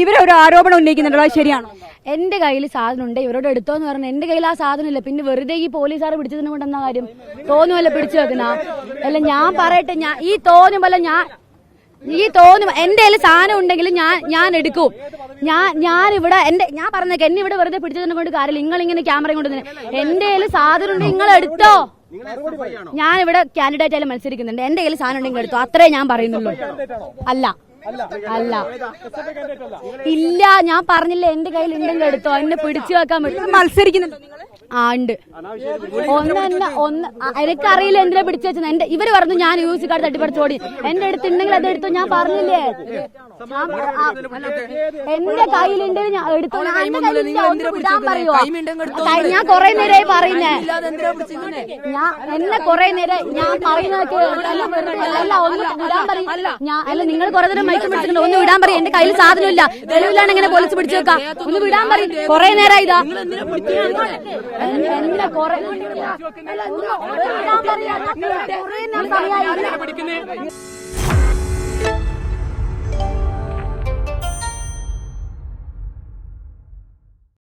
ഇവരൊരു ആരോപണം ഉന്നയിക്കുന്നുണ്ടല്ലോ, ശരിയാണോ? എന്റെ കയ്യിൽ സാധനം ഉണ്ട്, ഇവരോട് എടുത്തോന്ന് പറഞ്ഞു. എന്റെ കയ്യിൽ ആ സാധനം ഇല്ല, പിന്നെ വെറുതെ ഈ പോലീസുകാരെ പിടിച്ചതിനെ കൊണ്ടെന്നാ കാര്യം? തോന്നുമല്ല പിടിച്ചു വെക്കുന്ന അല്ല. ഞാൻ പറയട്ടെ, ഈ തോന്നുമല്ല എന്റെ കയ്യിൽ സാധനം ഉണ്ടെങ്കിൽ ഞാൻ എടുക്കും. ഞാനിവിടെ ഞാൻ പറഞ്ഞേക്കെ, എന്നെ ഇവിടെ വെറുതെ പിടിച്ചതിനെ കൊണ്ട് കാര്യമില്ല. നിങ്ങളിങ്ങനെ ക്യാമറ കൊണ്ട് എന്റെ കയ്യിൽ സാധനം ഉണ്ട്, നിങ്ങൾ എടുത്തോ. ഞാൻ ഇവിടെ കാൻഡിഡേറ്റ് ആയാലും മത്സരിക്കുന്നുണ്ട്, എന്റെ കയ്യിൽ സാധനം ഉണ്ടെങ്കിൽ എടുത്തോ, അത്രേ ഞാൻ പറയുന്നുള്ളൂ. അല്ല ഇല്ല, ഞാൻ പറഞ്ഞില്ല എന്റെ കയ്യിൽ ഉണ്ടെങ്കിൽ എടുത്തോ, എന്നെ പിടിച്ചു വെക്കാൻ പറ്റും. മത്സരിക്കുന്നുണ്ടോ നിങ്ങൾ? ആ ഉണ്ട്. എനിക്കറിയില്ല എന്തിനാ പിടിച്ചു വെച്ചത്. ഇവര് പറഞ്ഞു ഞാൻ യൂസി കാർഡ് തട്ടിപ്പറിച്ചോടി. എന്റെ അടുത്ത് ഉണ്ടെങ്കിൽ അത് എടുത്തു, ഞാൻ പറഞ്ഞില്ലേ. എന്റെ കയ്യിലുണ്ടെങ്കിൽ ഞാൻ എടുത്തു. വിടാൻ പറയുവോ? ഞാൻ കൊറേ നേരമായി പറയുന്നേ. എന്നെ കൊറേ നേരം ഞാൻ പറയുന്നതൊക്കെ അല്ല, ഒന്ന് വിടാൻ പറയും. അല്ല, നിങ്ങൾ കുറെ നേരം മൈക്ക് പിടിച്ചിട്ടുണ്ട്, ഒന്ന് വിടാൻ പറയും. എന്റെ കയ്യിൽ സാധനമില്ല, തെളിവില്ലാണ് എങ്ങനെ പോലീസ് പിടിച്ചു വെക്കാം. ഒന്ന് വിടാൻ പറയും. കൊറേ നേരം ഇതാ എന്നെ കൊറേ